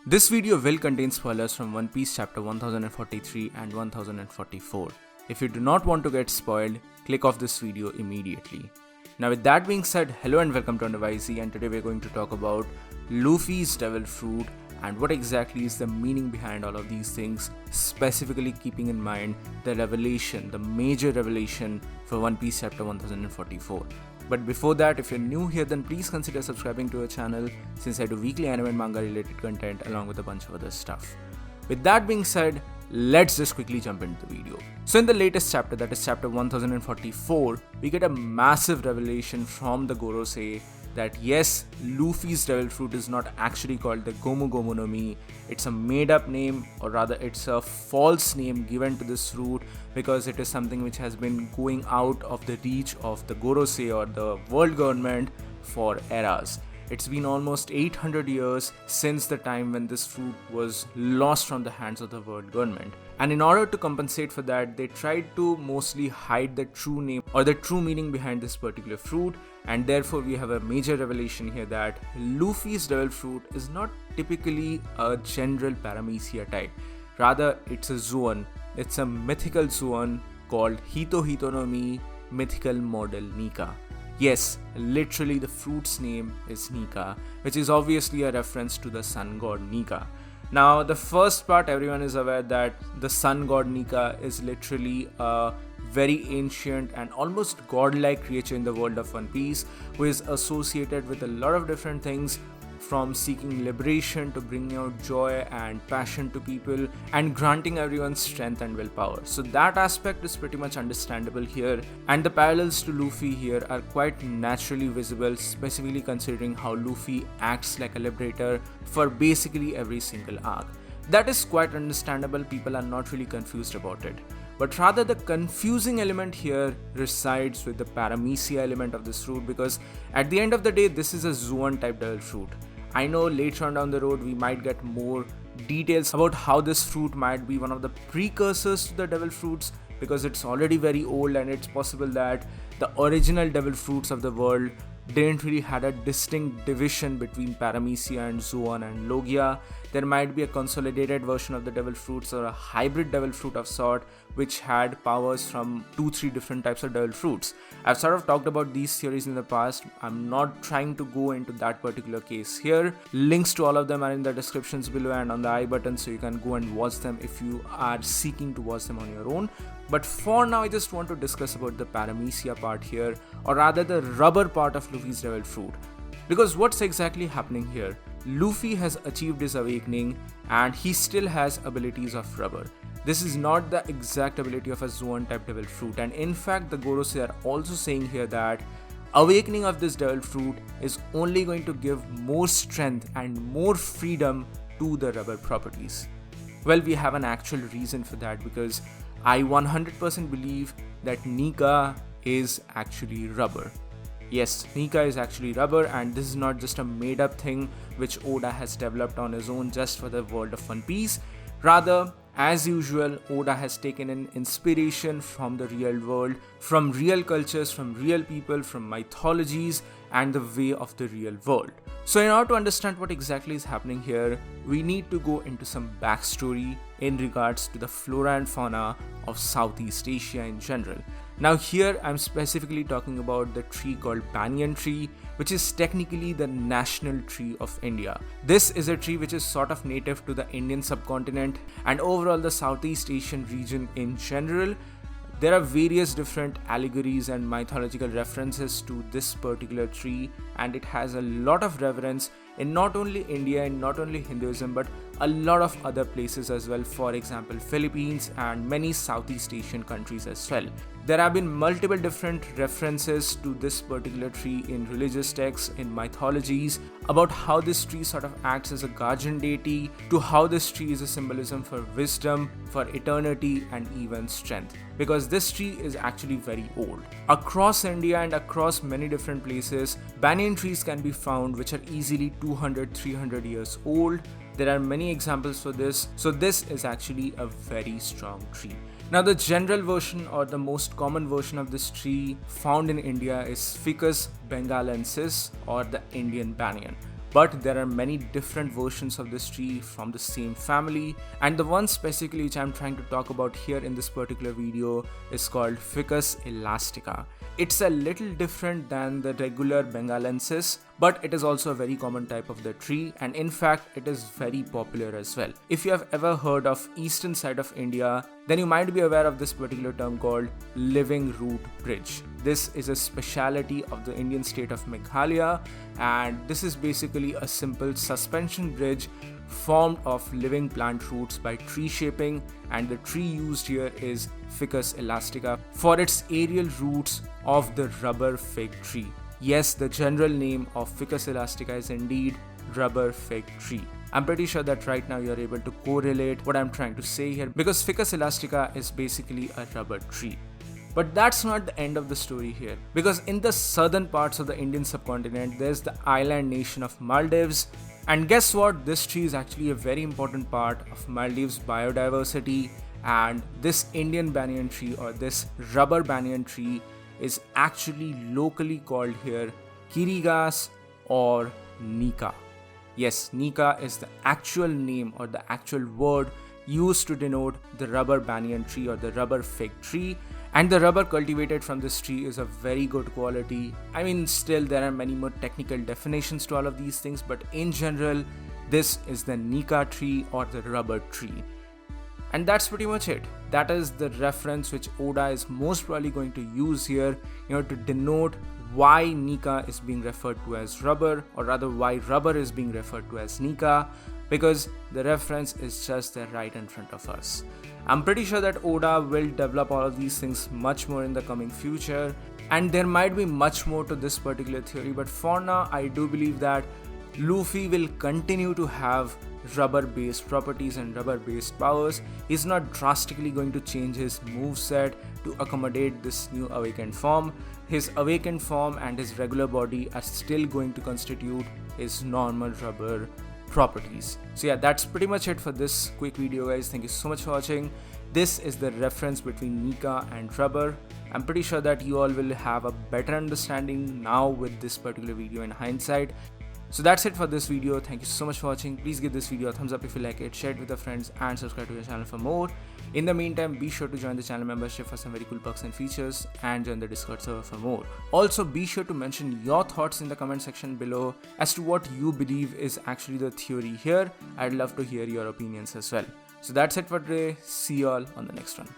This video will contain spoilers from One Piece chapter 1043 and 1044. If you do not want to get spoiled, click off this video immediately. Now with that being said, hello and welcome to WhyZ, and today we're going to talk about Luffy's Devil Fruit and what exactly is the meaning behind all of these things, specifically keeping in mind the revelation, the major revelation for One Piece chapter 1044. But before that, if you're new here, then please consider subscribing to our channel, since I do weekly anime and manga related content along with a bunch of other stuff. With that being said, let's just quickly jump into the video. So in the latest chapter, that is chapter 1044, we get a massive revelation from the Gorosei that yes, Luffy's Devil Fruit is not actually called the Gomu Gomu no Mi. It's a made up name, or rather it's a false name given to this fruit because it is something which has been going out of the reach of the Gorosei or the world government for eras. It's been almost 800 years since the time when this fruit was lost from the hands of the world government. And in order to compensate for that, they tried to mostly hide the true name or the true meaning behind this particular fruit. And therefore we have a major revelation here that Luffy's Devil Fruit is not typically a general paramecia type. Rather, it's a zoan. It's a mythical zoan called Hito no Mi Mythical Model Nika. Yes, literally the fruit's name is Nika, which is obviously a reference to the Sun God Nika. Now, the first part, everyone is aware that the Sun God Nika is literally a very ancient and almost godlike creature in the world of One Piece, who is associated with a lot of different things, from seeking liberation to bringing out joy and passion to people and granting everyone strength and willpower. So that aspect is pretty much understandable here, and the parallels to Luffy here are quite naturally visible, specifically considering how Luffy acts like a liberator for basically every single arc. That is quite understandable, people are not really confused about it. But rather, the confusing element here resides with the paramecia element of this fruit, because at the end of the day, this is a zoan type devil fruit. I know later on down the road we might get more details about how this fruit might be one of the precursors to the devil fruits, because it's already very old and it's possible that the original devil fruits of the world didn't really had a distinct division between paramecia and zoan and logia. There might be a consolidated version of the devil fruits or a hybrid devil fruit of sort which had powers from 2-3 different types of devil fruits. I've sort of talked about these theories in the past. I'm not trying to go into that particular case here. Links to all of them are in the descriptions below and on the I button, so you can go and watch them if you are seeking to watch them on your own. But for now, I just want to discuss about the paramecia part here, or rather the rubber part of Luffy's Devil Fruit. Because what's exactly happening here? Luffy has achieved his awakening and he still has abilities of rubber. This is not the exact ability of a zoan type devil fruit, and in fact the Gorosei are also saying here that awakening of this devil fruit is only going to give more strength and more freedom to the rubber properties. Well, we have an actual reason for that, because I 100% believe that Nika is actually rubber. Yes, Nika is actually rubber, and this is not just a made up thing which Oda has developed on his own just for the world of One Piece. Rather, as usual, Oda has taken an inspiration from the real world, from real cultures, from real people, from mythologies and the way of the real world. So in order to understand what exactly is happening here, we need to go into some backstory in regards to the flora and fauna of Southeast Asia in general. Now here I'm specifically talking about the tree called Banyan tree, which is technically the national tree of India. This is a tree which is sort of native to the Indian subcontinent and overall the Southeast Asian region in general. There are various different allegories and mythological references to this particular tree, and it has a lot of reverence in not only India and not only Hinduism, but a lot of other places as well, for example Philippines and many Southeast Asian countries as well. There have been multiple different references to this particular tree in religious texts, in mythologies, about how this tree sort of acts as a guardian deity, to how this tree is a symbolism for wisdom, for eternity and even strength, because this tree is actually very old. Across India and across many different places, banyan trees can be found which are easily 200-300 years old. There are many examples for this, so this is actually a very strong tree. Now the general version or the most common version of this tree found in India is Ficus bengalensis or the Indian banyan. but there are many different versions of this tree from the same family, and the one specifically which I'm trying to talk about here in this particular video is called Ficus Elastica. It's a little different than the regular bengalensis, but it is also a very common type of the tree, and in fact it is very popular as well. If you have ever heard of eastern side of India, then you might be aware of this particular term called living root bridge. This is a speciality of the Indian state of Meghalaya, and this is basically a simple suspension bridge formed of living plant roots by tree shaping, and the tree used here is Ficus Elastica for its aerial roots of the rubber fig tree. Yes, the general name of Ficus Elastica is indeed rubber fig tree. I'm pretty sure that right now you're able to correlate what I'm trying to say here, because Ficus Elastica is basically a rubber tree. But that's not the end of the story here, because in the southern parts of the Indian subcontinent, there's the island nation of Maldives. And guess what? This tree is actually a very important part of Maldives biodiversity, and this Indian banyan tree, or this rubber banyan tree, is actually locally called here Kirigas or Nika. Yes, Nika is the actual name or the actual word used to denote the rubber banyan tree or the rubber fig tree, and the rubber cultivated from this tree is of very good quality. I mean, still there are many more technical definitions to all of these things, but in general this is the Nika tree or the rubber tree. And that's pretty much it. That is the reference which Oda is most probably going to use here, to denote why Nika is being referred to as rubber, or rather why rubber is being referred to as Nika, because the reference is just there right in front of us. I'm pretty sure that Oda will develop all of these things much more in the coming future, and there might be much more to this particular theory, but for now I do believe that Luffy will continue to have rubber based properties and rubber based powers. He's not drastically going to change his moveset to accommodate this new awakened form. His awakened form and his regular body are still going to constitute his normal rubber properties. So yeah, that's pretty much it for this quick video, guys. Thank you so much for watching. This is the reference between Nika and rubber. I'm pretty sure that you all will have a better understanding now with this particular video in hindsight. So that's it for this video. Thank you so much for watching. Please give this video a thumbs up if you like it, share it with your friends, and subscribe to your channel for more. In the meantime, be sure to join the channel membership for some very cool perks and features, and join the Discord server for more. Also, be sure to mention your thoughts in the comment section below as to what you believe is actually the theory here. I'd love to hear your opinions as well. So that's it for today. See you all on the next one.